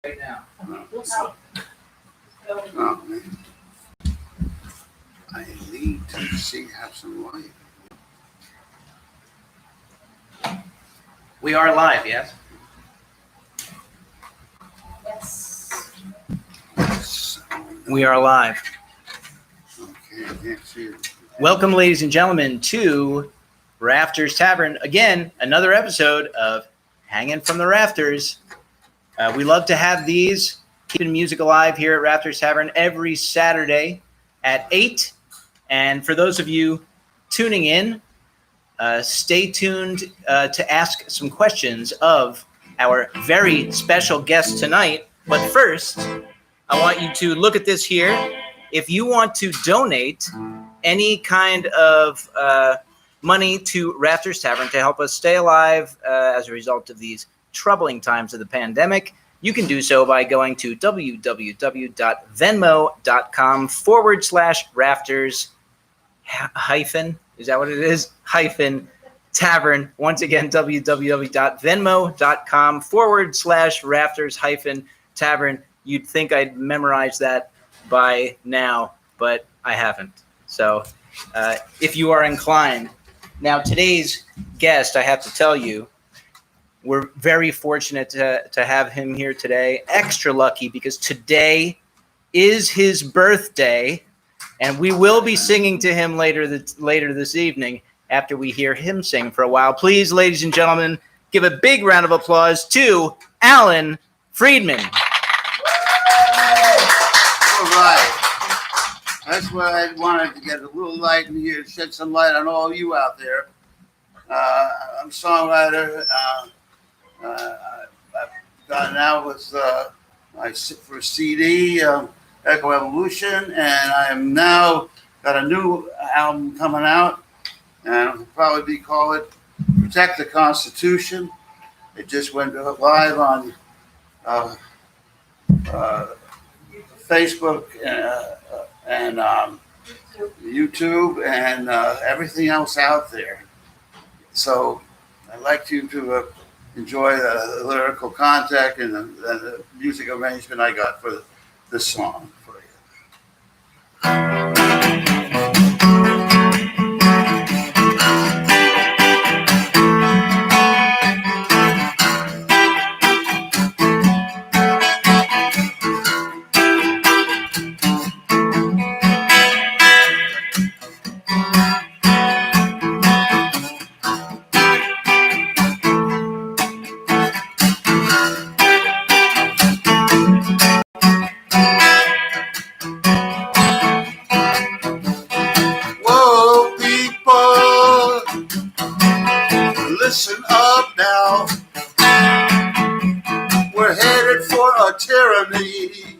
right now. We'll see. Oh, man. I need to have some light. We are live, yes? Yes. So, We are live. okay, I can't see it. Welcome, ladies and gentlemen, to Rafters Tavern. Again, another episode of Hangin from the Rafters. We love to have these, keeping music alive here at Rafters Tavern every Saturday at 8. And for those of you tuning in, stay tuned to ask some questions of our very special guest tonight. But first, I want you to look at this here. If you want to donate any kind of money to Rafters Tavern to help us stay alive as a result of these troubling times of the pandemic, you can do so by going to www.venmo.com/rafters hyphen, is that what it is? Hyphen tavern. Once again, www.venmo.com/rafters hyphen tavern. You'd think I'd memorize that by now, but I haven't. So if you are inclined. Now, today's guest, I have to tell you, we're very fortunate to have him here today. Extra lucky because today is his birthday, and we will be singing to him later this evening after we hear him sing for a while. Please, ladies and gentlemen, give a big round of applause to Alan Freedman. All right. That's what I wanted to get a little light in here, shed some light on all you out there. I'm a songwriter. I've gotten out with for a CD, Echo Evolution, and I am now got a new album coming out, and it'll probably be called Protect the Constitution. It just went live on Facebook and YouTube and everything else out there. So I'd like you to enjoy the lyrical content and the music arrangement I got for this song for you. Listen up now. We're headed for a tyranny.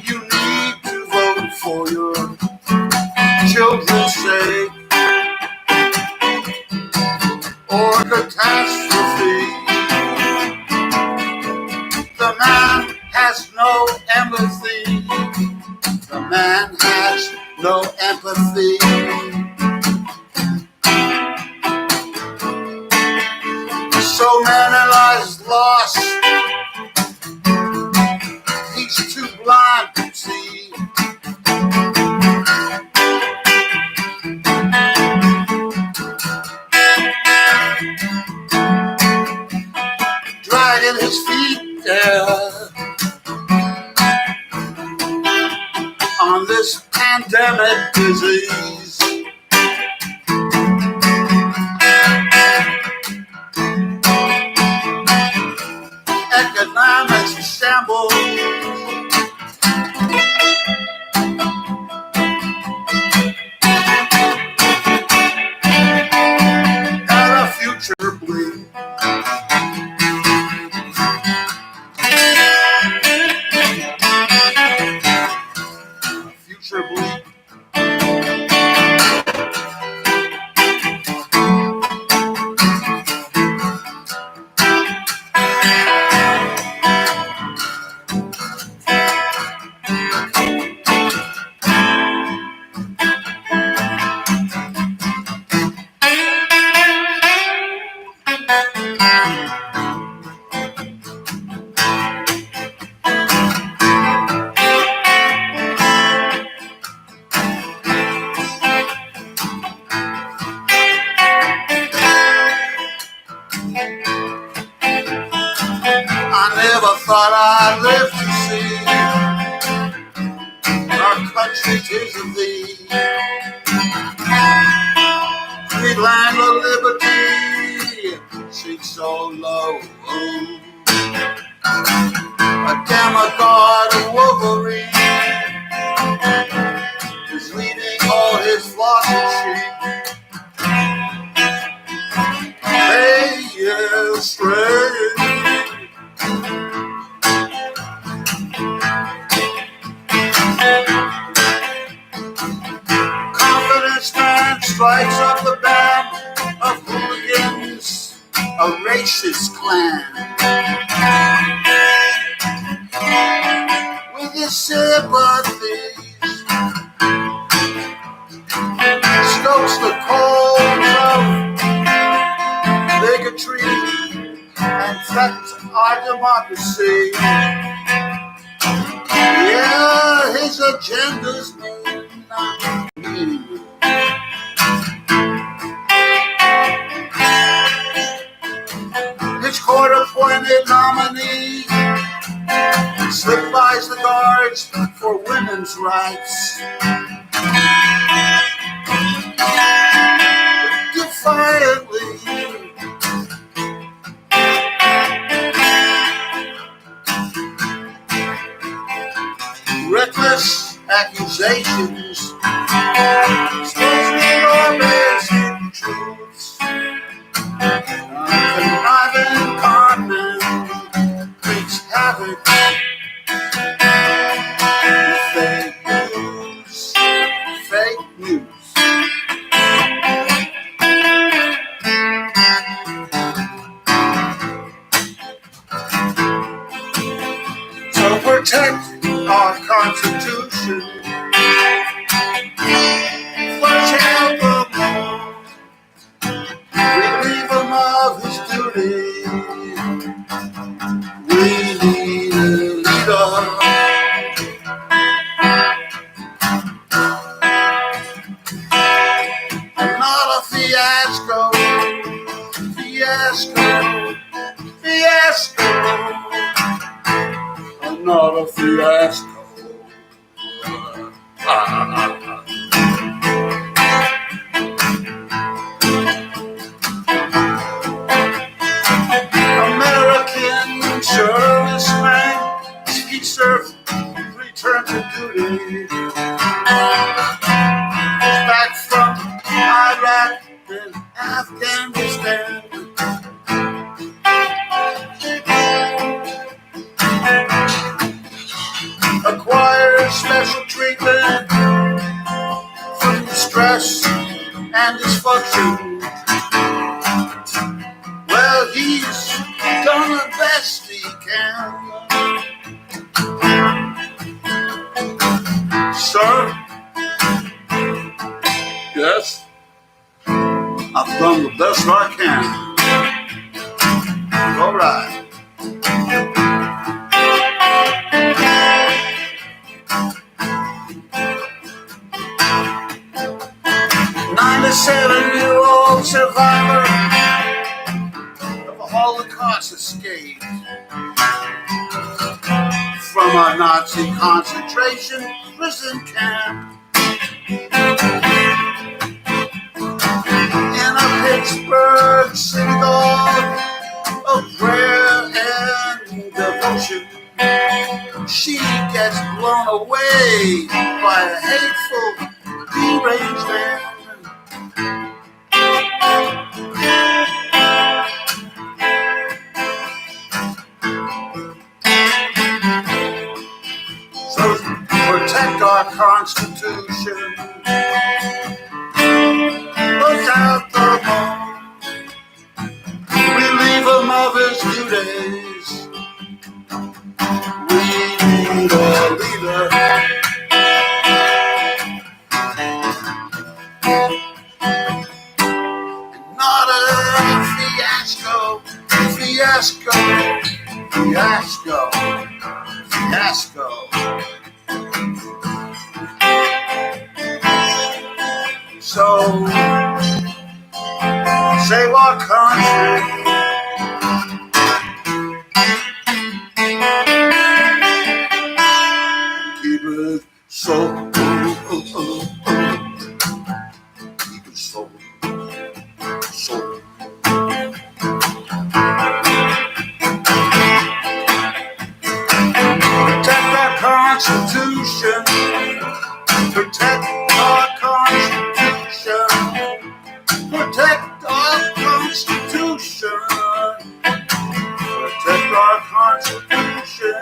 You need to vote for your children's sake or catastrophe. The man has no empathy. The man has no empathy. So many lives lost. He's too blind to see. Dragging his feet on this pandemic disease. Economics shambles. And a future bleak. Future bleak. never thought I'd live to see our country tis of thee. Sweet land of liberty, sing so low. A demigod of Wolverine is leading all his flock of sheep. They stray. Confidence man strikes up the band of hooligans, a racist clan. With his sympathies, stokes the coals of bigotry and threatens our democracy. Yeah, his agendas mean nothing. His court-appointed nominee slick-buys the guards for women's rights. Defiantly, reckless accusations, supposedly romantic truths, conniving conman wreaks havoc with fake news, fake news. So protect our Constitution, flush out the moon, relieve him of his duty. We need a leader, not a fiasco, fiasco, fiasco, not a fiasco. American serviceman, he served, returned to duty. Back from Iraq and Afghanistan. Acquires special treatment from stress and dysfunction. Well, he's done the best he can. Sir? Yes? I've done the best I can. All right. A 7-year-old survivor of a Holocaust escape from a Nazi concentration prison camp in a Pittsburgh synagogue of prayer and devotion. She gets blown away by a hateful, deranged man. So protect our Constitution, put out the bomb, relieve him of his duties. We need a leader, not a fiasco, fiasco, fiasco, fiasco. So save our country, Constitution. Protect our Constitution. Protect our Constitution. Protect our Constitution.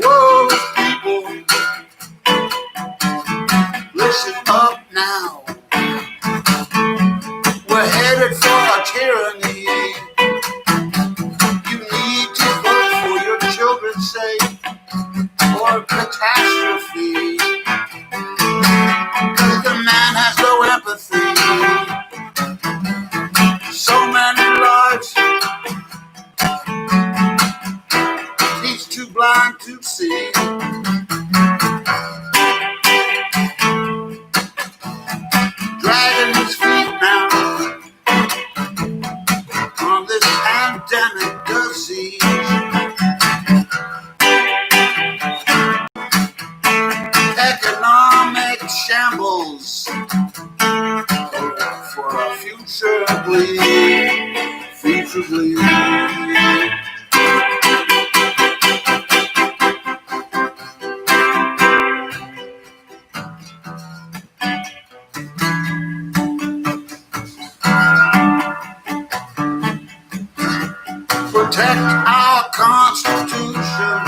Whoa, people, listen up now. We're headed for a tyranny. You need to vote for your children's sake or catastrophe. Cause the man has no empathy. So many lives he's too blind to see. Dragging his feet now on this pandemic disease. Economic shambles for a future bleed. Future bleed. Protect our Constitution.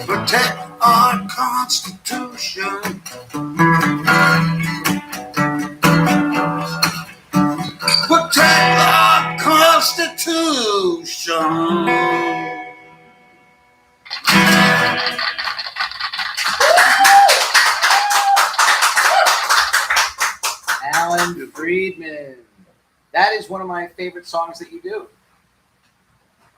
Protect our Constitution. Protect our Constitution. Alan Freedman. That is one of my favorite songs that you do.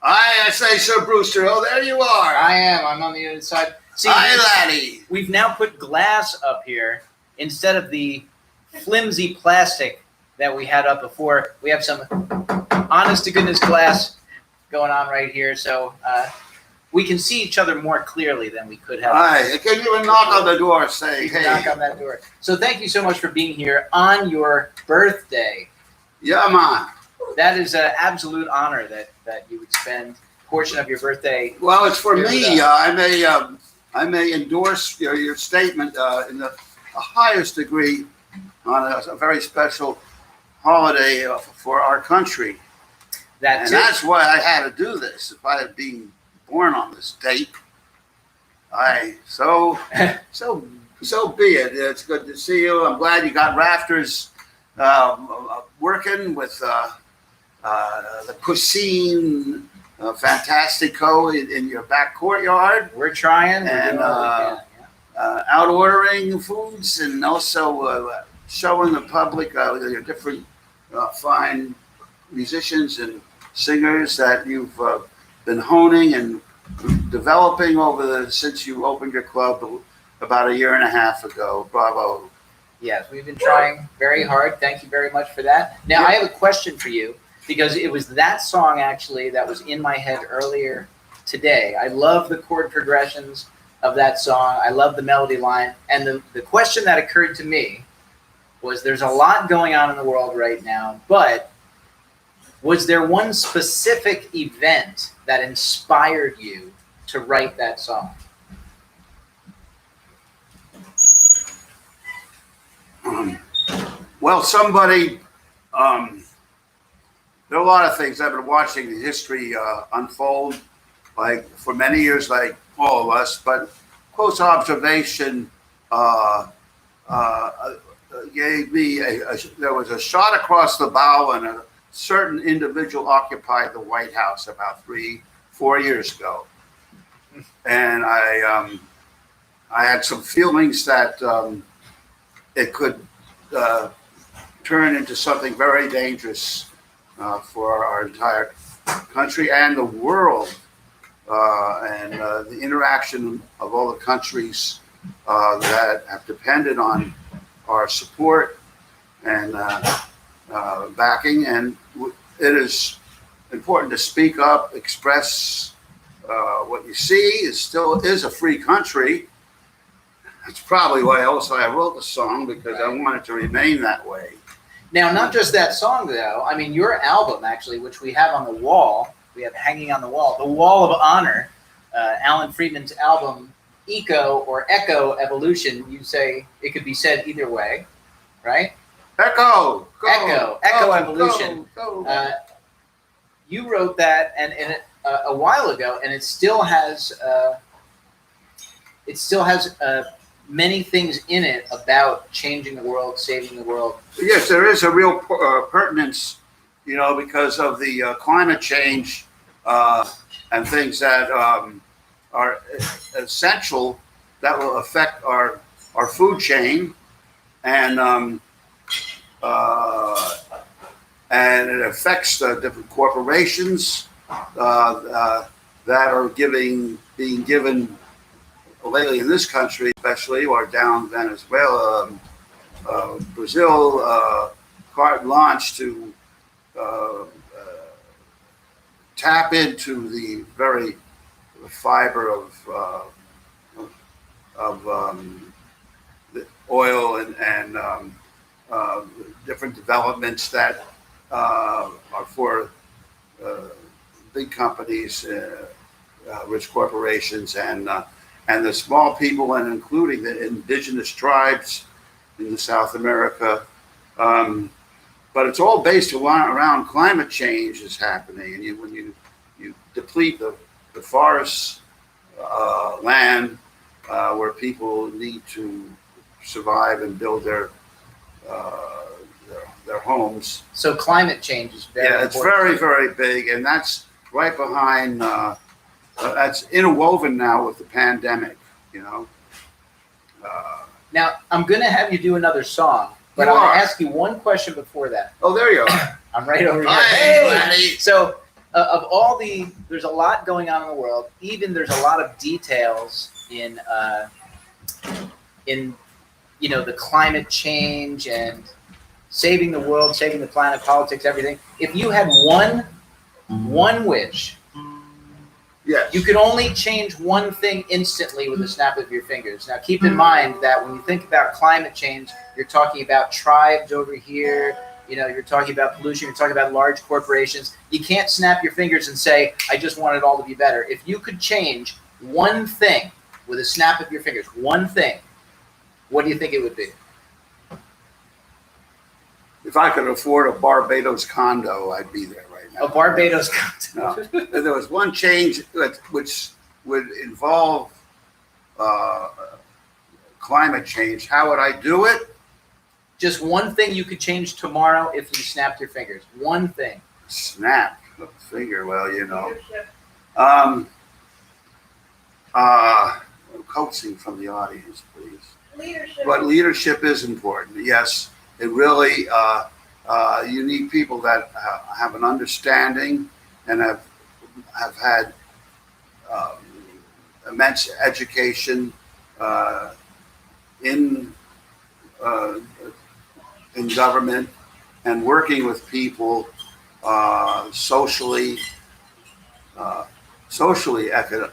I say, Sir Brewster. Oh, there you are. I am. I'm on the other side. See, Hi, laddie. we've now put glass up here instead of the flimsy plastic that we had up before. We have some honest to goodness glass going on right here, so we can see each other more clearly than we could have. Hi. Can you knock on the door saying, You can hey? knock on that door. So thank you so much for being here on your birthday. Yeah, man. That is an absolute honor that you would spend a portion of your birthday. Well, it's for Here we me. go. I may endorse your statement in the highest degree on a very special holiday for our country. And that's why I had to do this. If I had been born on this date, so be it. It's good to see you. I'm glad you got Rafters working with the cuisine fantastico in your back courtyard. We're trying. We're And, doing what we can. Out ordering foods and also showing the public your different fine musicians and singers that you've been honing and developing since you opened your club about a year and a half ago. Bravo. Yes, we've been trying very hard. Thank you very much for that. Now, I have a question for you because it was that song actually that was in my head earlier today. I love the chord progressions of that song. I love the melody line. And the question that occurred to me was there's a lot going on in the world right now, but was there one specific event that inspired you to write that song? Well, somebody, there are a lot of things. I've been watching the history unfold, like for many years, like all of us, but close observation gave me there was a shot across the bow and a certain individual occupied the White House about 3-4 years ago. And I had some feelings that it could turn into something very dangerous for our entire country and the world, and the interaction of all the countries that have depended on our support and backing, and it is important to speak up, express what you see. It still is a free country. That's probably why also I wrote the song, because I want it to remain that way. Now, not just that song, though. I mean, your album, actually, which we have on the wall, we have hanging on the Wall of Honor, Alan Freedman's album, Eco or Echo Evolution. You say it could be said either way, right? Echo! Echo Evolution. Go. You wrote that and a while ago, and it still has many things in it about changing the world, saving the world. Yes, there is a real pertinence, because of the climate change and things that are essential that will affect our food chain, and it affects the different corporations that are being given lately in this country, especially, or down Venezuela, Brazil, carte blanche to tap into the very fiber of the oil and different developments that are for big companies, rich corporations, and the small people, and including the indigenous tribes in South America. But it's all based around climate change is happening, and when you deplete the forests, land where people need to survive and build their homes. So climate change is very important. It's very, very big, and that's right behind. That's interwoven now with the pandemic. Now I'm going to have you do another song, but I'm going to ask you one question before that. Oh, there you are. I'm right over here. Hey, buddy. So, of all there's a lot going on in the world. Even there's a lot of details in the climate change and saving the world, saving the planet, politics, everything. If you had one wish, yes, you could only change one thing instantly with a snap of your fingers. Now, keep in mind that when you think about climate change, you're talking about tribes over here. You're talking about pollution. You're talking about large corporations. You can't snap your fingers and say, "I just want it all to be better." If you could change one thing with a snap of your fingers, one thing, what do you think it would be? If I could afford a Barbados condo, I'd be there right now. A Barbados condo. No. If there was one change which would involve climate change, how would I do it? Just one thing you could change tomorrow if you snapped your fingers. One thing. Snap the finger. Well, coaxing from the audience, please. Leadership. But leadership is important. Yes, it really. You need people that have an understanding and have had immense education in government and working with people socially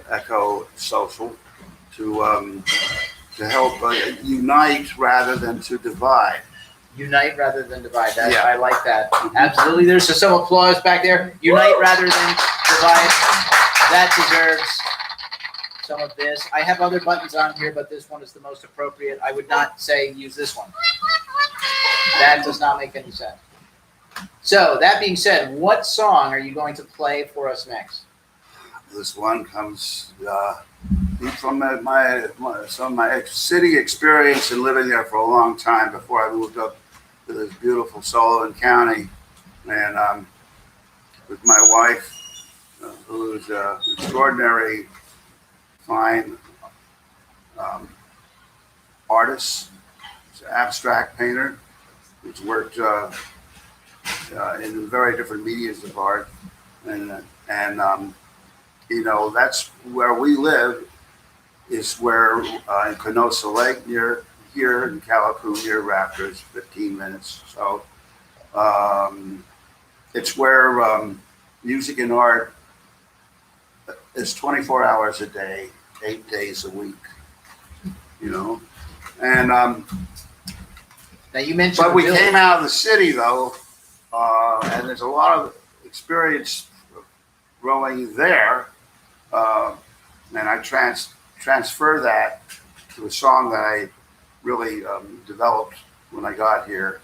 eco-social to help unite rather than to divide. Unite rather than divide. Yeah. I like that. Absolutely. There's some applause back there. Unite rather than divide. That deserves some of this. I have other buttons on here, but this one is the most appropriate. I would not say use this one. That does not make any sense. So, that being said, what song are you going to play for us next? This one comes from some of my city experience and living there for a long time before I moved up to this beautiful Sullivan County, and with my wife, who's an extraordinary fine artist, she's an abstract painter who's worked in very different medias of art, and that's where we live. Is where in Canosa Lake, near here in Calico, near Rafter, 15 minutes. So It's where music and art is 24 hours a day, 8 days a week. You know, and Now you mentioned, but we the village. came out of the city though, and there's a lot of experience growing there, and I transfer that to a song that I really developed when I got here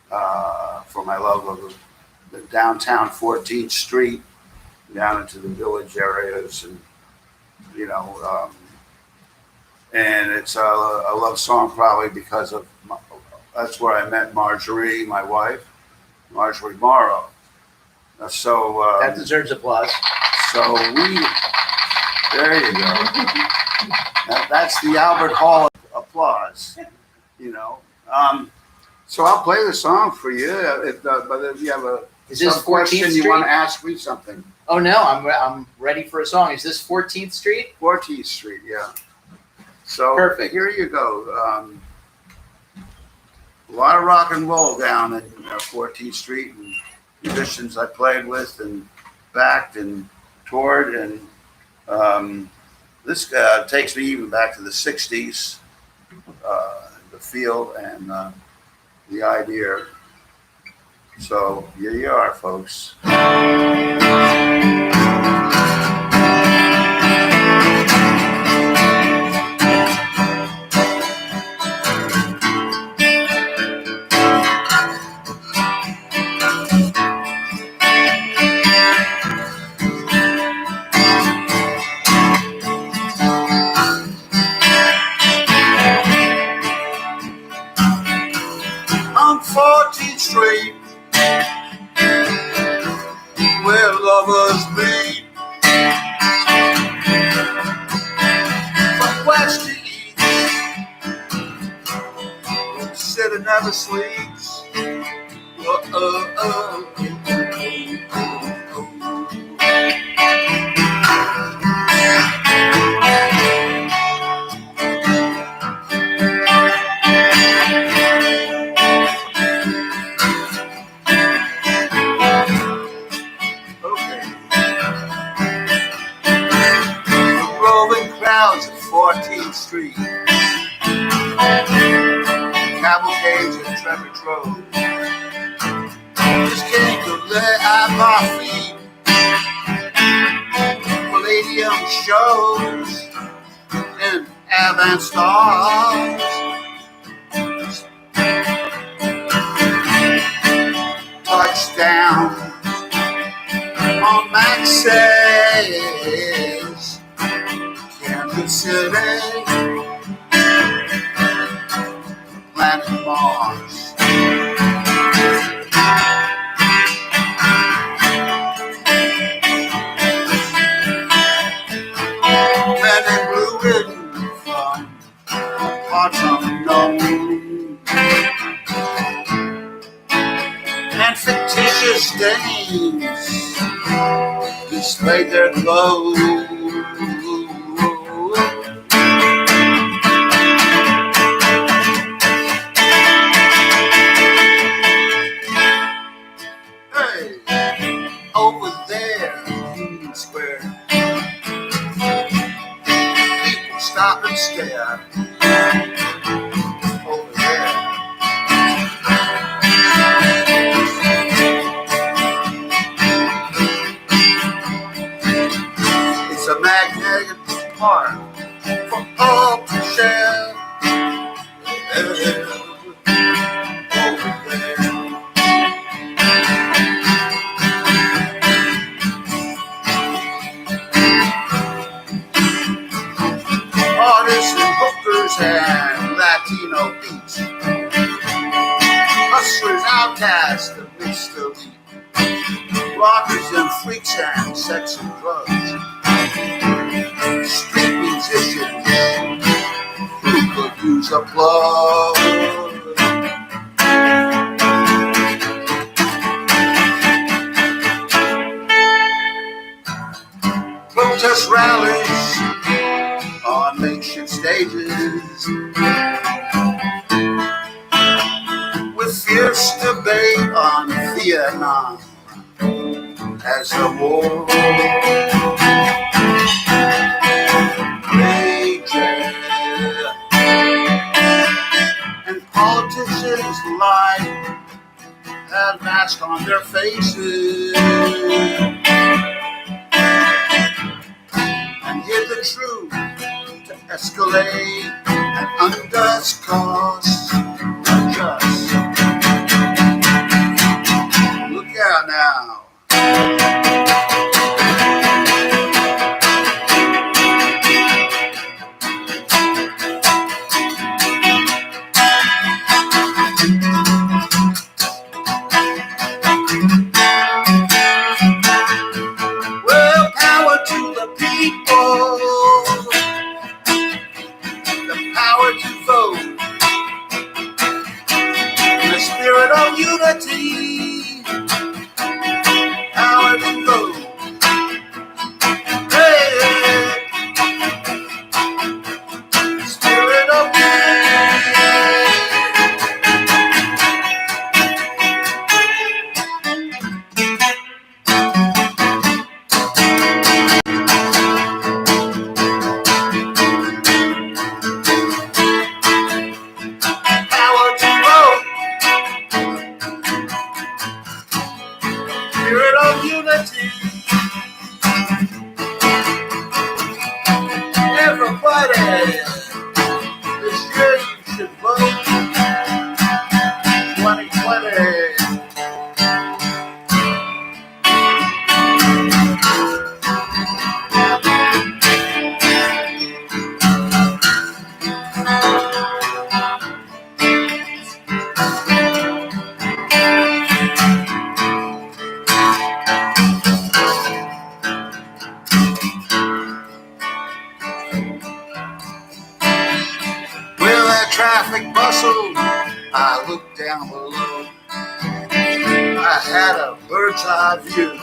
for my love of the downtown 14th Street down into the village areas, and you know, and it's a love song probably because of that's where I met Marjorie, my wife, Marjorie Morrow. So That deserves applause. so there you go. That's the Albert Hall applause, you know. So I'll play the song for you. But if you have Is this some question 14th you want Street? to ask me something, Oh no, I'm ready for a song. Is this 14th Street? 14th Street, yeah. So Perfect. here you go. A lot of rock and roll down at 14th Street, and musicians I played with and backed and toured, and this takes me even back to the 60s, the feel and the idea. So here you are, folks. On 14th Street, where lovers meet, from west to east, where the city never sleeps. Okay. The rolling crowds at 14th Street, cavalcades at Trevor Road, just came to lay at my feet. Palladium shows and avant stars, touchdown on Max's, Kansas City, planet Mars. When they blew it from parts unknown, and fictitious dames displayed their clothes. Hey, over there in Union Square, people stop and stare. Over there. It's a magnetic park for all to share. Over there. Artists and hookers and Latino beats, hustlers, outcasts, and mixed elite, rockers and freaks and sex and drugs, street musicians who could use a plug. Protest rallies on makeshift stages with fierce debates debate on Vietnam as the war rages and politicians lie, had masks on their faces, and hid the truth to escalate and unjust costs. Just look out now. Well, power to the people, the power to vote, the spirit of unity, power to vote. Hey, spirit of unity. Power to vote, spirit of unity. Everybody, this year you should vote 2020. Well, that traffic bustle, I looked down below. I had a bird's eye view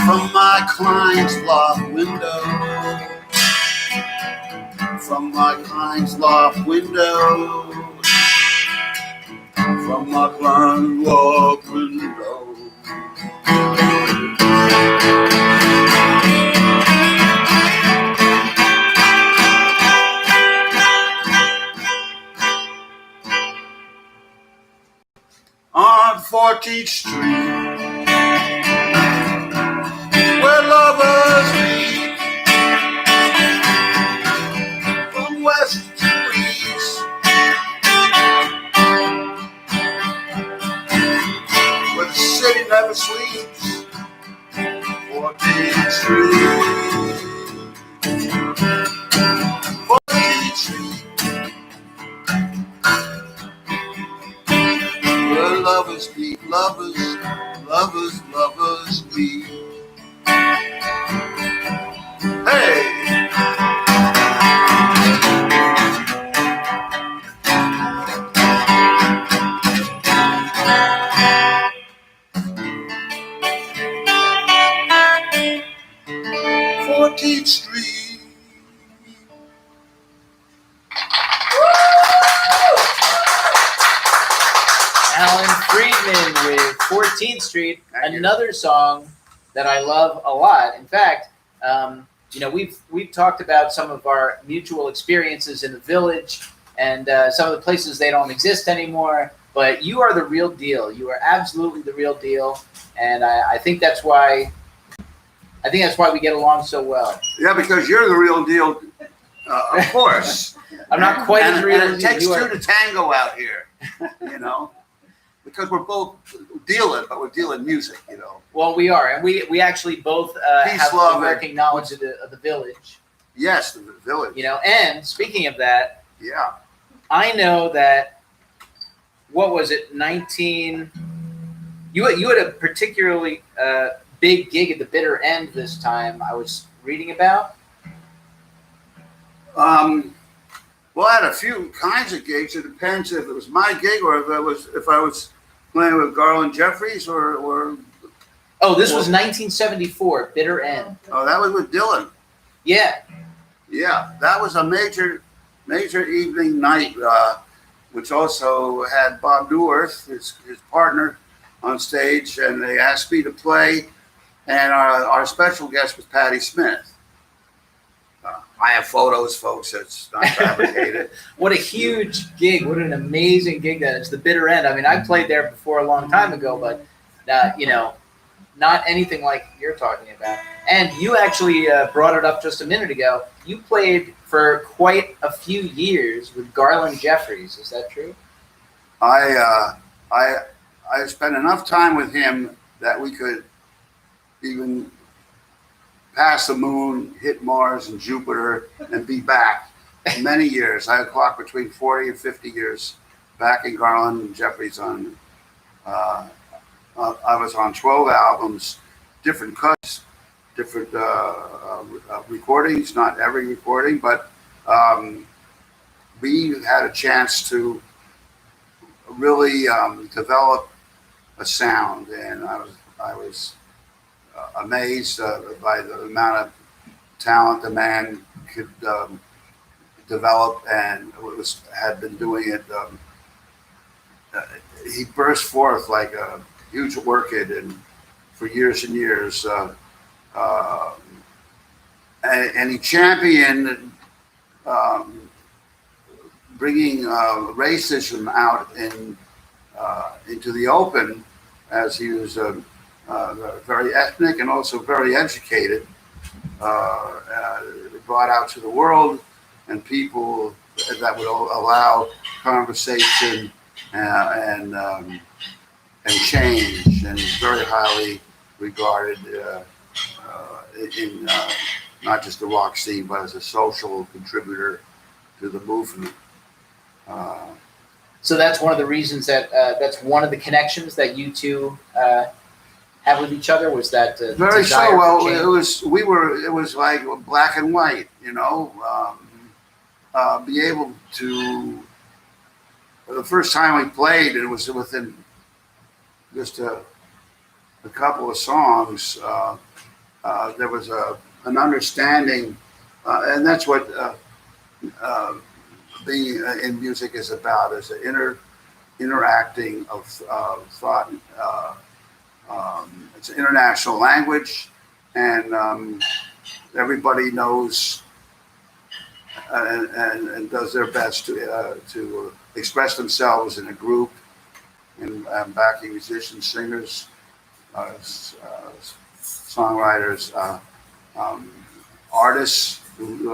from my client's loft window. From my client's loft window. From my client's loft window. 14th Street, where lovers meet from west to east, where the city never sleeps. 14th Street, 14th Street, where lovers meet, lovers, lovers, lovers meet. Hey! 14th Street. Alan Freedman with 14th Street, another song that I love a lot. In fact, we've talked about some of our mutual experiences in the village and some of the places they don't exist anymore. But you are the real deal. You are absolutely the real deal, and I think that's why. I think that's why we get along so well. Yeah, because you're the real deal, of course. I'm not quite as real and as it takes you two are. to tango out here, because we're both dealing, but we're dealing music, Well, we are, and we actually both Peace, have love, a working knowledge of the village. Yes, the village. And speaking of that, Yeah. I know that. What was it? You had a particularly big gig at the bitter end this time. I was reading about. Well, I had a few kinds of gigs. It depends if it was my gig or if I was playing with Garland Jeffries or. Oh, this was 1974, bitter end. Oh, that was with Dylan. Yeah. Yeah, that was a major evening night which also had Bob Newirth, his partner, on stage, and they asked me to play. And our special guest was Patti Smith. I have photos, folks. It's not fabricated. What a huge gig! What an amazing gig that is. The bitter end. I mean, I played there before a long time ago, but not anything like you're talking about. And you actually brought it up just a minute ago. You played for quite a few years with Garland Jeffries. Is that true? I spent enough time with him that we could even pass the moon, hit Mars and Jupiter, and be back. Many years. I clocked between 40 and 50 years back in Garland and Jeffries on. I was on 12 albums, different cuts, different recordings. Not every recording, but we had a chance to really develop a sound, and I was amazed by the amount of talent the man could develop, and had been doing it. He burst forth like a huge orchid, and for years and years, and he championed bringing racism out into the open, as he was very ethnic and also very educated, brought out to the world, and people that would allow conversation and change, and very highly regarded in not just the rock scene, but as a social contributor to the movement. So that's one of the reasons that's one of the connections that you two have with each other, was that very desire so. Well, for change? it was like black and white, be able to. The first time we played, it was within just a couple of songs. There was an understanding, and that's what being in music is about: is the interacting of thought. It's an international language, and everybody knows and does their best to express themselves in a group, and backing musicians, singers, songwriters, artists who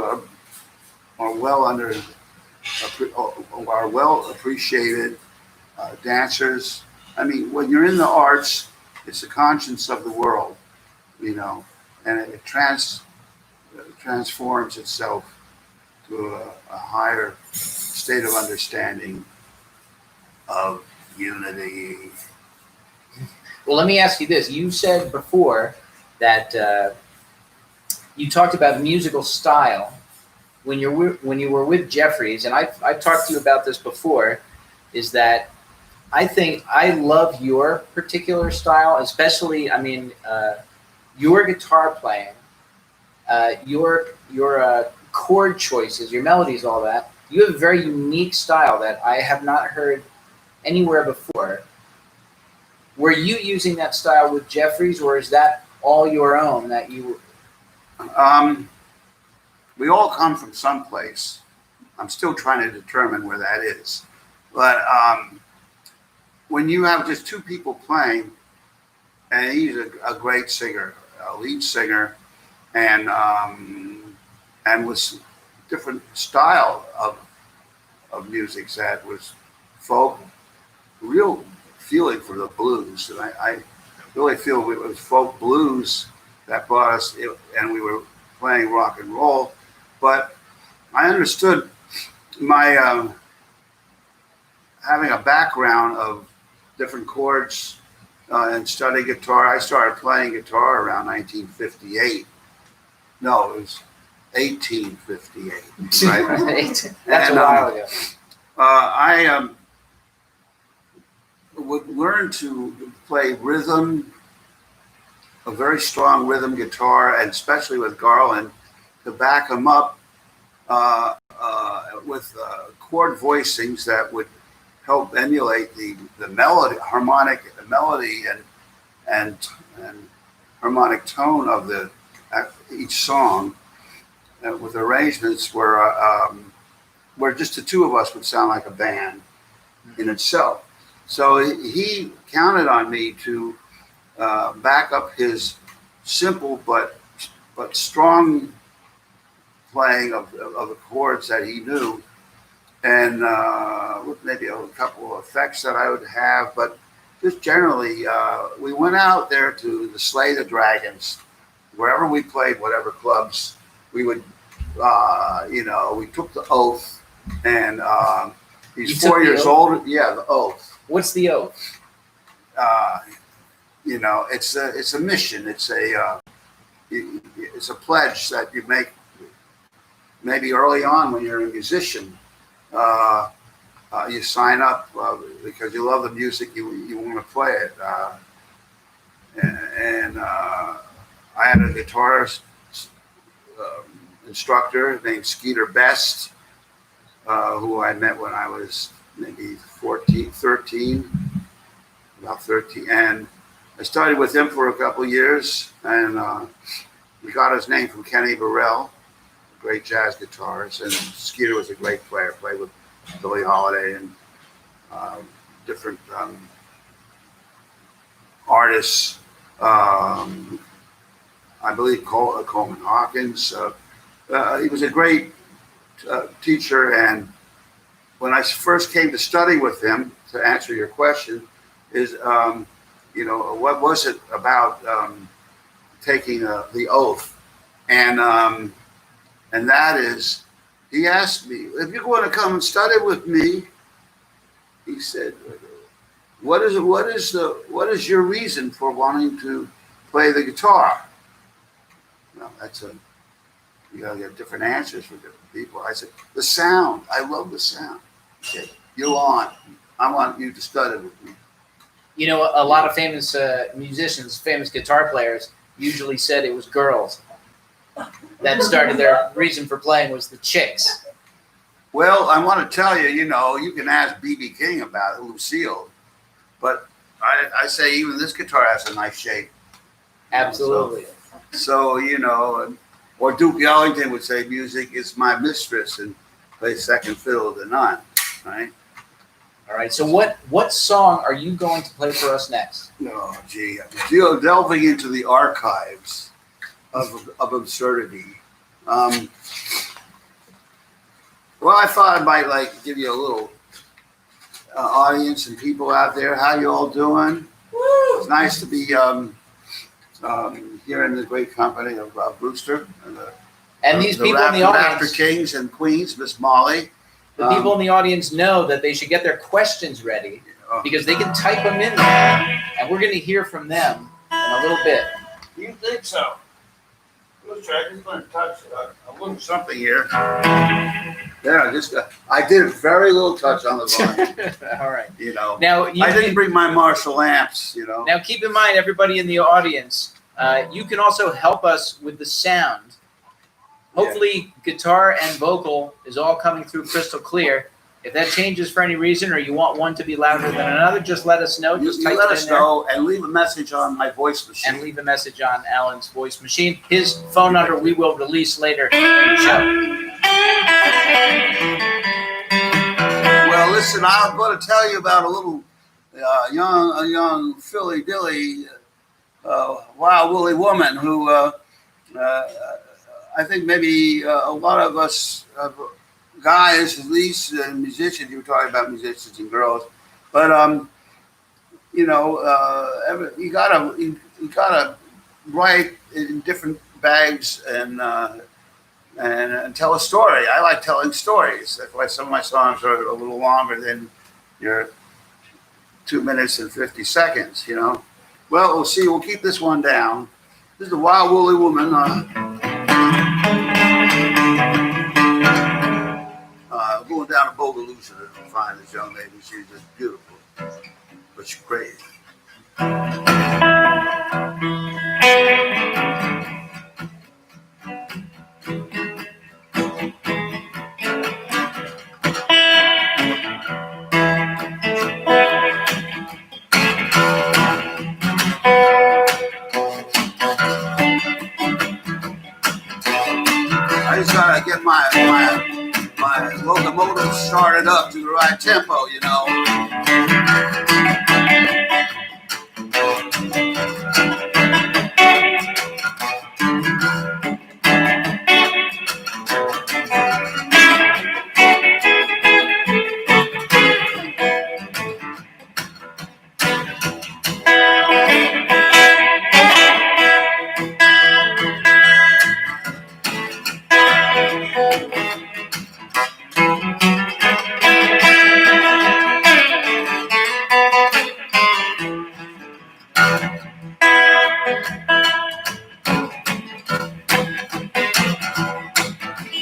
are well appreciated, dancers. I mean, when you're in the arts, it's the conscience of the world, and it transforms itself to a higher state of understanding of unity. Well, let me ask you this. You said before that you talked about musical style when you were with Jeffries, and I've talked to you about this before, is that I think I love your particular style, especially, your guitar playing, your chord choices, your melodies, all that. You have a very unique style that I have not heard anywhere before. Were you using that style with Jeffries, or is that all your own that you? We all come from someplace. I'm still trying to determine where that is, but when you have just two people playing, and he's a great singer, a lead singer, and with different style of music that was folk, real feeling for the blues, and I really feel it was folk blues that brought us, and we were playing rock and roll, but I understood my having a background of different chords and studying guitar. I started playing guitar around 1958. No, it was 1858. Right? Right. That's a while ago. I would learn to play rhythm, a very strong rhythm guitar, and especially with Garland, to back him up with chord voicings that would help emulate the melody, harmonic melody and harmonic tone of each song, with arrangements where just the two of us would sound like a band in itself. So he counted on me to back up his simple but strong playing of the chords that he knew, and with maybe a couple of effects that I would have. But just generally, we went out there to the Slay the Dragons, wherever we played, whatever clubs we would, we took the oath, and he's 4 years old. Yeah, the oath. What's the oath? It's a mission. It's a pledge that you make maybe early on when you're a musician. You sign up because you love the music, you want to play it. And I had a guitarist instructor named Skeeter Best, who I met when I was maybe 13, about 13. And I started with him for a couple of years, and we got his name from Kenny Burrell, a great jazz guitarist. And Skeeter was a great player, played with Billie Holiday and different artists. I believe Coleman Hawkins. He was a great teacher, and when I first came to study with him, to answer your question, is what was it about taking the oath, and that is, he asked me, if you're going to come and study with me, he said, what is your reason for wanting to play the guitar? Well, you gotta get different answers for different people. I said, the sound. I love the sound. He said, I want you to study with me. You know, a lot of famous musicians, famous guitar players, usually said it was girls that started their reason for playing was the chicks. Well, I want to tell you, you can ask B.B. King about it, Lucille, but I say even this guitar has a nice shape. Absolutely. So or Duke Ellington would say, music is my mistress, and play second fiddle to none, right? All right. So what song are you going to play for us next? Oh, gee, delving into the archives of absurdity. Well, I thought I might give you a little audience and people out there. How you all doing? Woo! It's nice to be here in the great company of Brewster and these people in the audience, Rafter Kings and Queens, Miss Molly. The people in the audience know that they should get their questions ready because they can type them in there, and we're going to hear from them in a little bit. Do you think so? Let's try. I'm just going to touch a little something here. There, I did a very little touch on the volume. All right. Now I didn't bring my Marshall amps. Now keep in mind, everybody in the audience, you can also help us with the sound. Hopefully, guitar and vocal is all coming through crystal clear. If that changes for any reason, or you want one to be louder than another, just let us know. Just type let it us in there. know and leave a message on my voice machine. And leave a message on Alan's voice machine. His phone number we will release later in the show. Well, listen, I'm going to tell you about a little young Philly Dilly, wild woolly woman who I think maybe a lot of us guys, at least musicians, you were talking about musicians and girls, but you gotta write in different bags and tell a story. I like telling stories. That's why some of my songs are a little longer than your 2 minutes and 50 seconds. Well, we'll see. We'll keep this one down. This is the Wild Woolly Woman. Going down to Bogalusa to find this young lady. She's just beautiful, but she's crazy. it up to the right tempo, you know.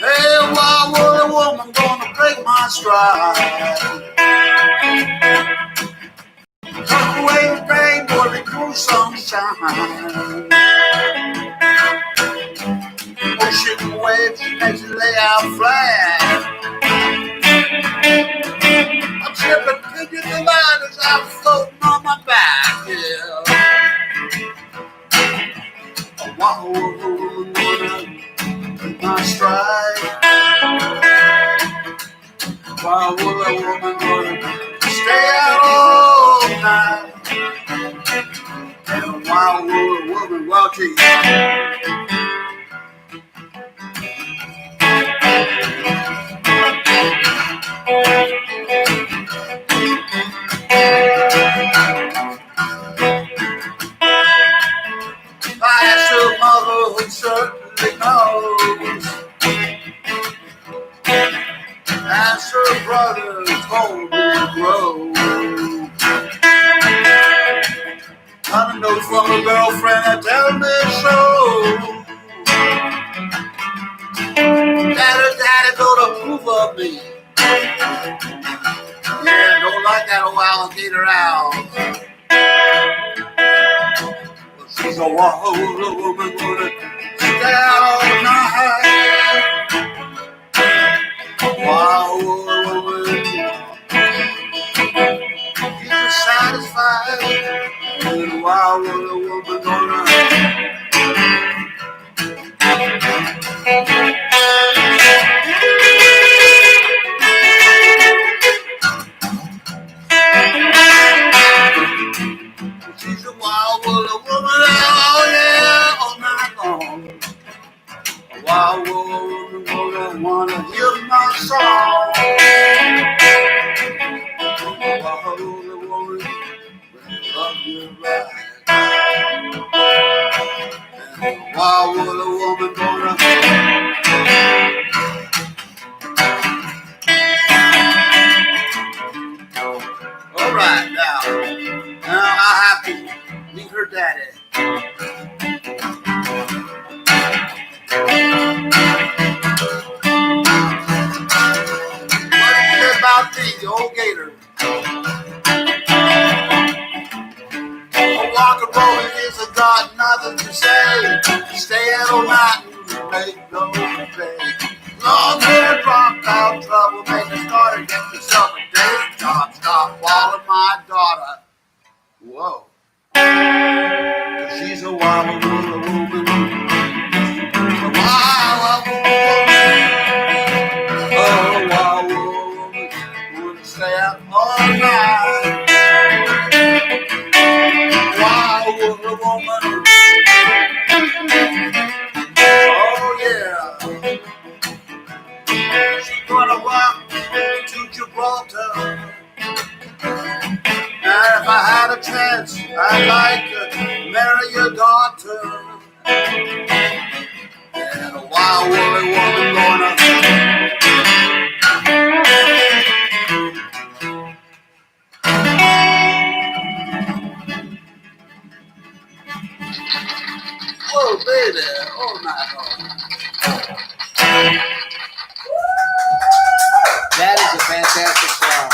Hey, why would a woman gonna break my stride? Tuck away the pain, boy, the cool sunshine. Ocean waves makes it lay out flat. I'm shipping figures of light as I'm floating on my back, yeah. Why would a woman gonna break my stride? Why would a woman gonna stay out all night? And why would a woman walk in? I asked her mother who certainly knows. Asked her brother told me to grow. Got a note from a girlfriend that tells me so. That her daddy don't approve of me. Yeah, don't like that old alligator owl. She's a wild woman gonna stay out all night. Wild woman, you satisfied. And wild woman gonna. She's a wild woman, oh yeah, all night long. A wild woman gonna wanna hear my song. A wild woman, love you right. And a wild woman gonna. All right, now I have to meet her daddy. What is it about me, the old gator? Rock and roll is a got nothing to say. Stay at all night and make no mistake. Long hair, dropped out, trouble, make a starter, get yourself a day job. Stop following my daughter. Whoa. 'Cause she's a wild woman. A wild woman. Oh, a wild woman. Wouldn't stay out all night. Wild woman. Oh, yeah. She's gonna walk to Gibraltar. And if I had a chance, I'd like to marry your daughter. And a wild woman gonna. Oh, baby, oh my God. That is a fantastic song.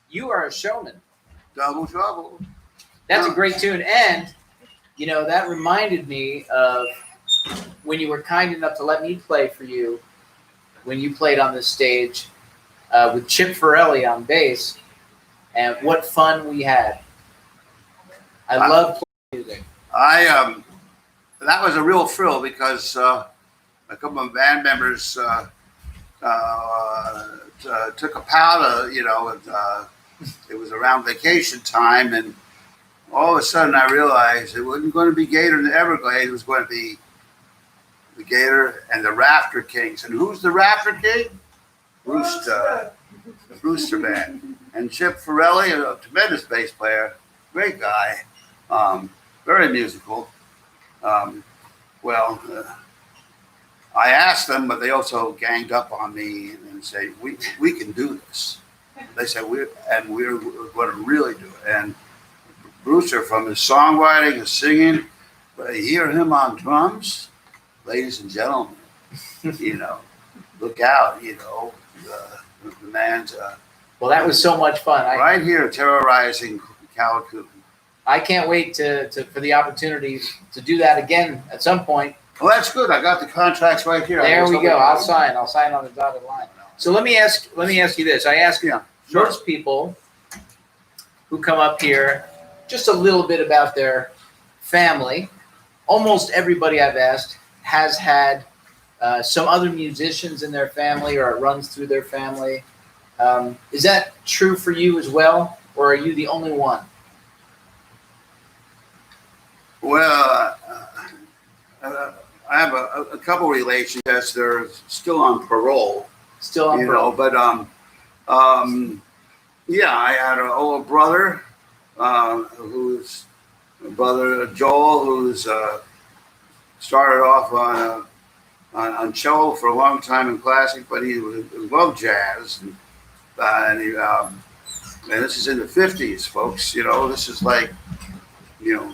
You are a showman. Double trouble. That's a great tune. And, you know, that reminded me of when you were kind enough to let me play for you when you played on this stage with Chip Farrelly on bass, and what fun we had. I love playing music. That was a real thrill because a couple of band members took a powder, it was around vacation time, and all of a sudden I realized it wasn't going to be Gator and the Everglades. It was going to be the Gator and the Rafter Kings. And who's the Rafter King? Rooster, the Brewster Band. And Chip Farrelly, a tremendous bass player, great guy, very musical. I asked them, but they also ganged up on me and say, we can do this. They said, we're going to really do it. And Brewster, from his songwriting, his singing, but you hear him on drums, ladies and gentlemen, look out, the man's Well, that was so much fun. right here terrorizing Calicut. I can't wait for the opportunity to do that again at some point. Well, that's good. I got the contracts right here. There we go. I'll sign on the dotted line. So let me ask you this. I ask most people who come up here just a little bit about their family. Almost everybody I've asked has had some other musicians in their family, or it runs through their family. Is that true for you as well, or are you the only one? Well, I have a couple relations that they're still on parole. Still on parole. But I had an older brother who's brother Joel, who's started off on cello for a long time in classic, but he loved jazz, and this is in the 50s, folks. This is like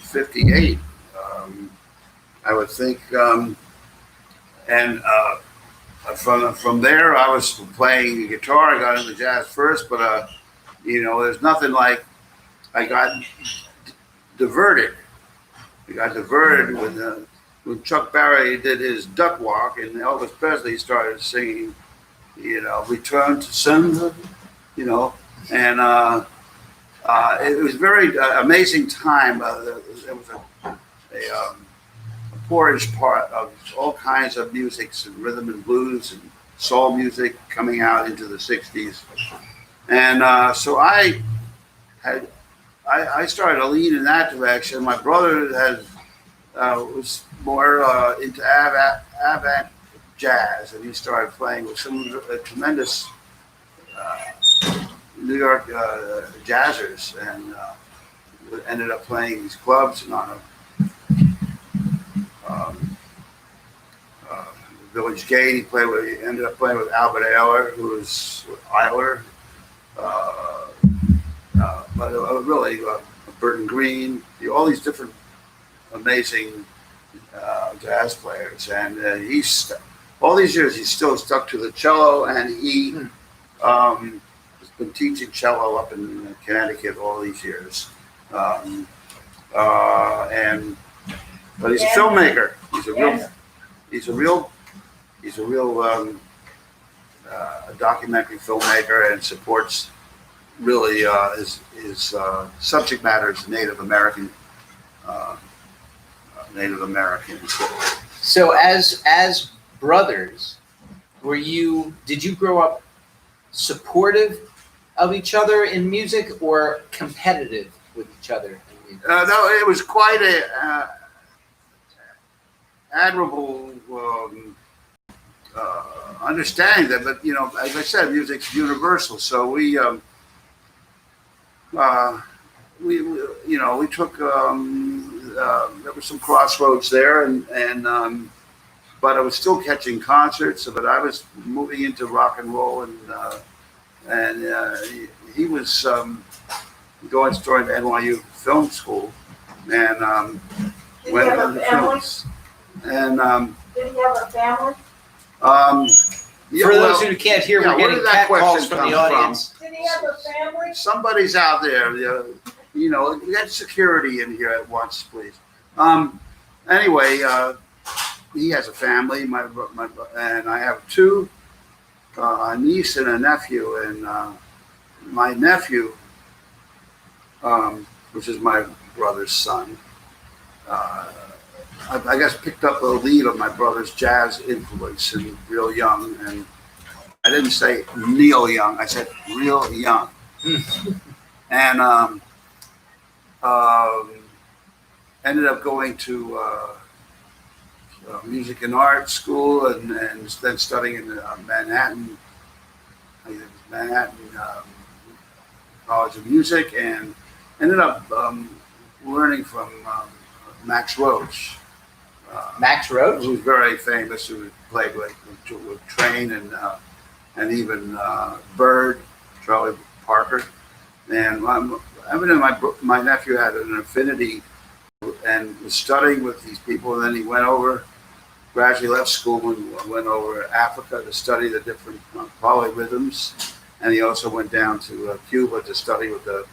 58. I would think, from there I was playing guitar. I got into jazz first, but there's nothing like I got diverted. We got diverted when Chuck Berry did his duck walk, and Elvis Presley started singing, "Return to Sender," and it was very amazing time. There was a porridge part of all kinds of musics and rhythm and blues and soul music coming out into the 60s. And so I started to lean in that direction. My brother was more into avant jazz, and he started playing with some tremendous New York jazzers, and ended up playing these clubs and on Village Gate. He ended up playing with Albert Ayler, who was with Ayler, but really Burton Green, all these different amazing jazz players. And all these years he's still stuck to the cello, and he has been teaching cello up in Connecticut all these years. But he's a filmmaker. He's a real documentary filmmaker, and supports really his subject matter is Native American. So as brothers, did you grow up supportive of each other in music, or competitive with each other in music? No, it was quite a admirable understanding that, but as I said, music's universal. So we took there were some crossroads there, and but I was still catching concerts. But I was moving into rock and roll, and he was going to NYU Film School, and went into films. And did he have a family? For those who can't hear, we're getting cat calls from the audience. Did he have a family? Somebody's out there. We got security in here at once, please. Anyway, he has a family. And I have two, a niece and a nephew. And my nephew, which is my brother's son, I guess picked up the lead of my brother's jazz influence and real young, and I didn't say Neil Young. I said real young. And ended up going to music and art school, and then studying in Manhattan, College of Music, and ended up learning from Max Roach. Max Roach? Who's very famous, who played with Train and even Bird, Charlie Parker. And my nephew had an affinity and was studying with these people, and then he went over, gradually left school and went over to Africa to study the different polyrhythms, and he also went down to Cuba to study with the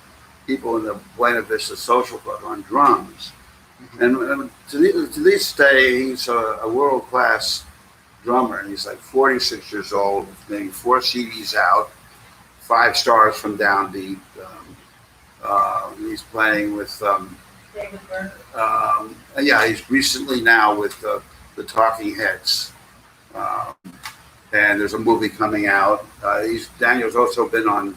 people in the Buena Vista Social Club on drums. And to this day, he's a world-class drummer, and he's like 46 years old, making 4 CDs out, 5 stars from Down Deep. He's playing with David Byrne. yeah, he's recently now with the Talking Heads, and there's a movie coming out. Daniel's also been on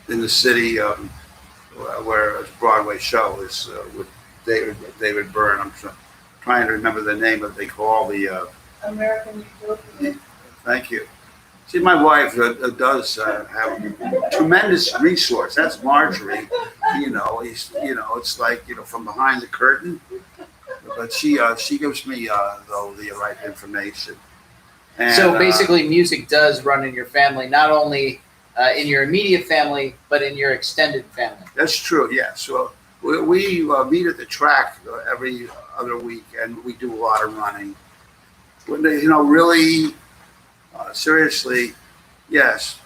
in the city where a Broadway show is with David Byrne. I'm trying to remember the name that they call the American Utopia. Thank you. See, my wife does have tremendous resource. That's Marjorie. It's like from behind the curtain. But she gives me though the right information. And, So basically, music does run in your family, not only in your immediate family, but in your extended family. That's true. Yes. Well, we meet at the track every other week, and we do a lot of running. When they, really. Seriously, yes.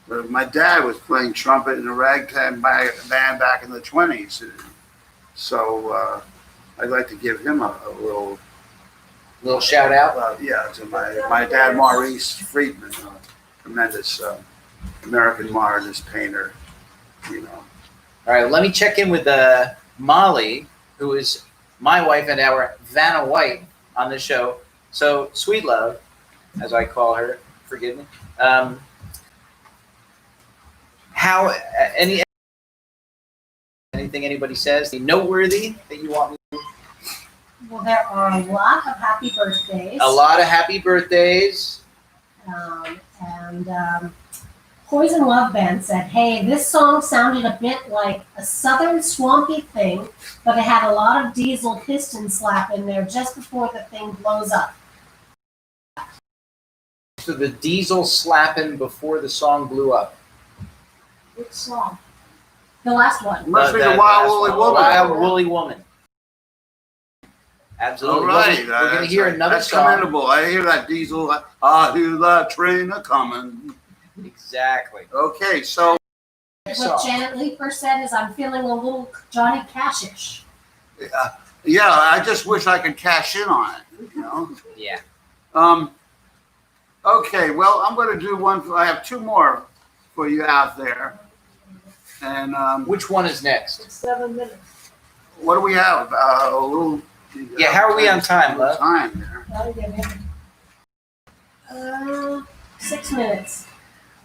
But my dad was playing trumpet in a ragtime band back in the 20s. So I'd like to give him a little shout out. To my dad, Maurice Freedman, a tremendous American modernist painter. All right, let me check in with Molly, who is my wife and our Vanna White on the show. So, Sweet Love, as I call her, forgive me. How anything anybody says noteworthy that you want me to? Well, there are a lot of happy birthdays. A lot of happy birthdays. And Poison Love Band said, "Hey, this song sounded a bit like a southern swampy thing, but it had a lot of diesel piston slap in there just before the thing blows up." So the diesel slapping before the song blew up. Which song? The last one. Must be the Wild Woolly Woman. Wild Woolly Woman. Absolutely. All right. We're going to hear another that's song. commendable. I hear that diesel. I hear that train a coming. Exactly. Okay, so. What Janet Lee first said is, "I'm feeling a little Johnny Cash-ish." Yeah, I just wish I could cash in on it. Yeah. Okay, well, I'm going to do one. I have 2 more for you out there. And Which one is next? It's 7 minutes. what do we have? A little. Yeah, how are we on time, love? Time there. Gotta get in. 6 minutes.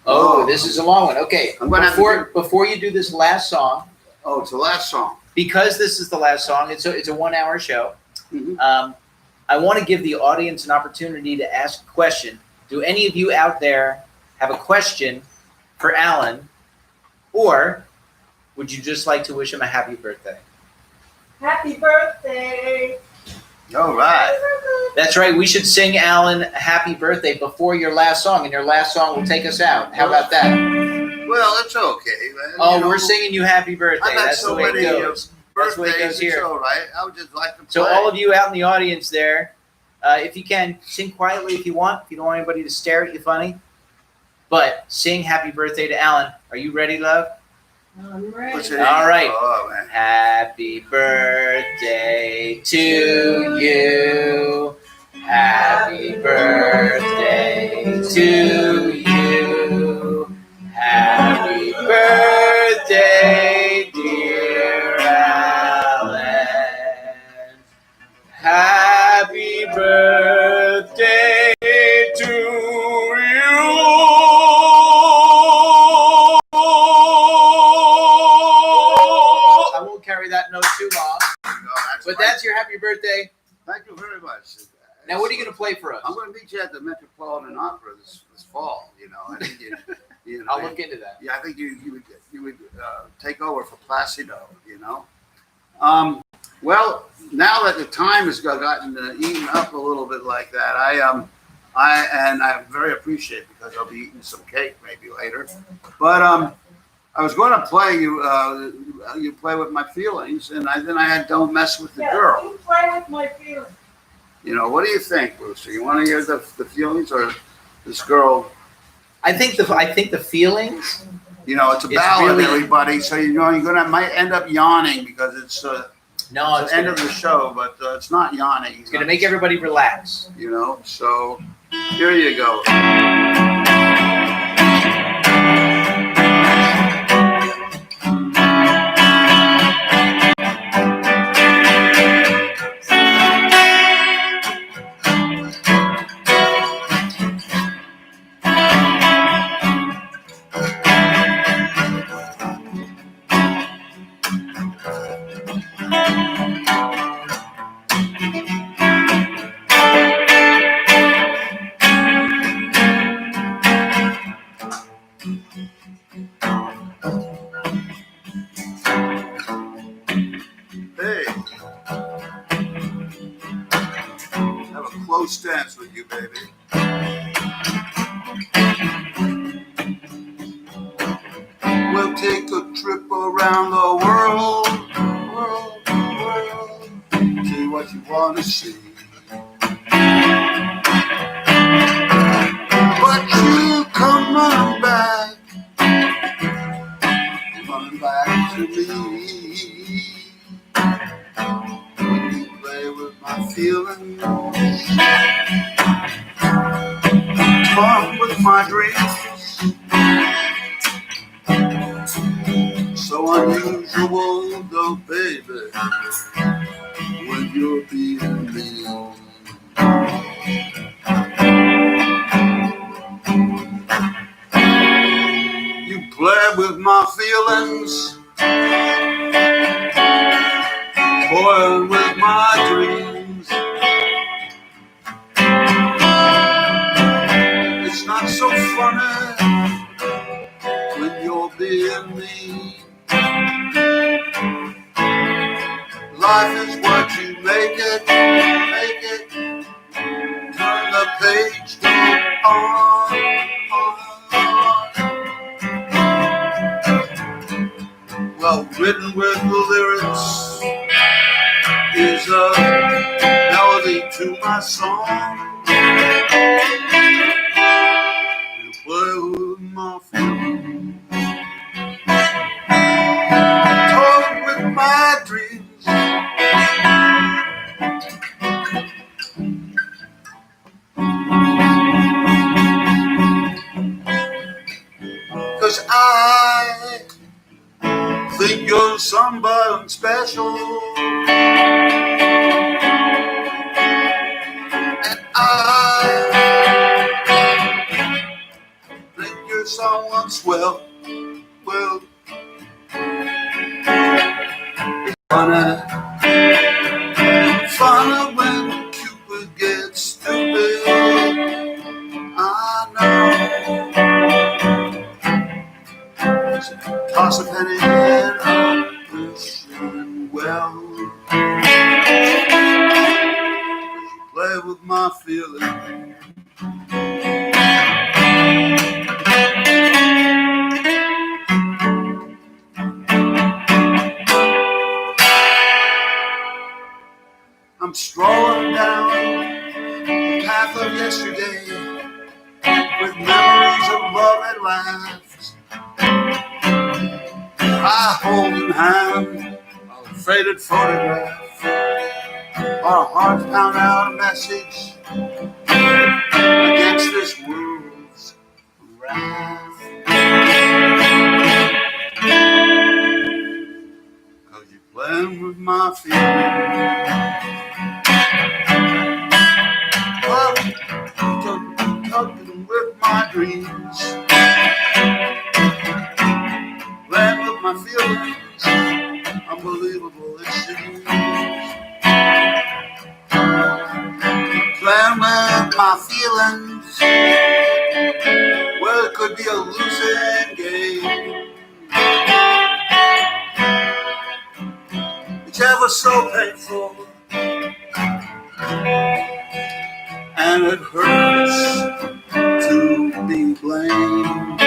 Oh, this is a long one. Okay, I'm gonna have to before you do this last song, Oh, it's the last song. because this is the last song, it's a 1-hour show. Mhm. I want to give the audience an opportunity to ask a question. Do any of you out there have a question for Alan, or would you just like to wish him a happy birthday? Happy birthday. All right. That's right. We should sing Alan a happy birthday before your last song, and your last song will take us out. How about that? Well, it's okay. Man. Oh, we're singing you happy birthday. I've had That's so the way it many goes. That's the way it birthdays. goes here. It's all right. I would just like to play. So all of you out in the audience there, if you can, sing quietly if you want. If you don't want anybody to stare at you funny. But sing happy birthday to Alan. Are you ready, love? I'm ready. What's it? All right. Oh, man. Happy birthday to you. Happy birthday to you. Happy birthday, dear Alan. Happy play for us? I'm going to meet you at the Metropolitan Opera this fall. You know, I think you know, I'll look into that. Yeah, I think you would take over for Placido. You know. Well, now that the time has gotten eaten up a little bit like that, I'm very appreciative because I'll be eating some cake maybe later. But I was going to play you. You play with my feelings, and then I had Don't Mess with the Girl. You play with my feelings. You know, what do you think, Brewster? You want to hear the feelings or this girl? I think the feelings. You know, it's a ballad, everybody. So you know you're might end up yawning because it's No, the end of the show, but it's not yawning. It's going to make everybody relax. You know, so here you go. Hey, have a close dance with you, baby. We'll take a trip around the world, see what you want to see. But you come running back to me. When you play with my feelings, talk with my dreams. So unusual, though, baby, when you're being me. You play with my feelings, toy with my dreams. It's not so funny when you're being me. Life is what you make it. Turn the page, go on. Well, written with the lyrics is a melody to my song. You play with my feelings, talk with my dreams. 'Cause I think you're somebody special, and I think you're someone swell. Well, it's funny when Cupid gets stupid. I know. Toss a penny and I'm wishing well. 'Cause you play with my feelings. I'm strolling down the path of yesterday with memories of love and laughs. I hold in hand a faded photograph. Our hearts pound out a message against this world's wrath. 'Cause you're playing with my feelings. Tugging with my dreams, playing with my feelings, unbelievable it seems. Playing with my feelings. Well, it could be a losing game. It's ever so painful, and it hurts to be blamed.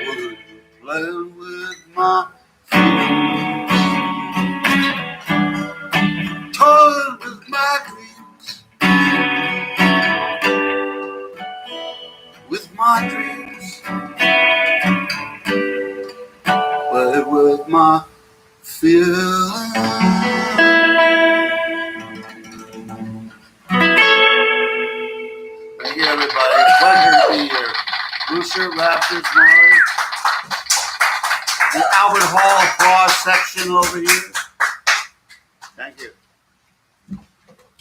Well, you're playing with my feelings, toying with my dreams, with my dreams, playing with my feelings. Thank you, everybody. Pleasure to be here. Brewster, Rafter, Molly. The Albert Hall applause section over here. Thank you.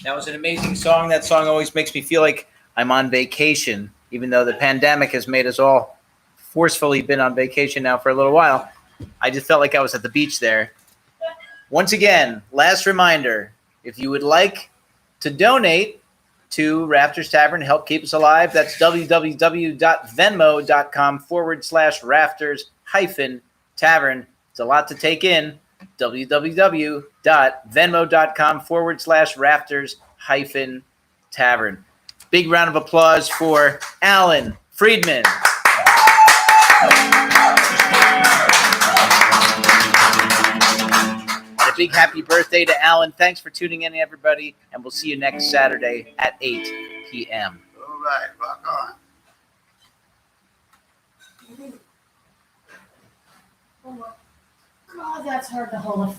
That was an amazing song. That song always makes me feel like I'm on vacation, even though the pandemic has made us all forcefully been on vacation now for a little while. I just felt like I was at the beach there. Once again, last reminder, if you would like to donate to Rafter's Tavern, help keep us alive, that's www.venmo.com/Rafters-Tavern. It's a lot to take in. www.venmo.com/Rafters-Tavern. Big round of applause for Alan Freedman. And a big happy birthday to Alan. Thanks for tuning in, everybody, and we'll see you next Saturday at 8 p.m. All right, rock on. God, that's hard to hold a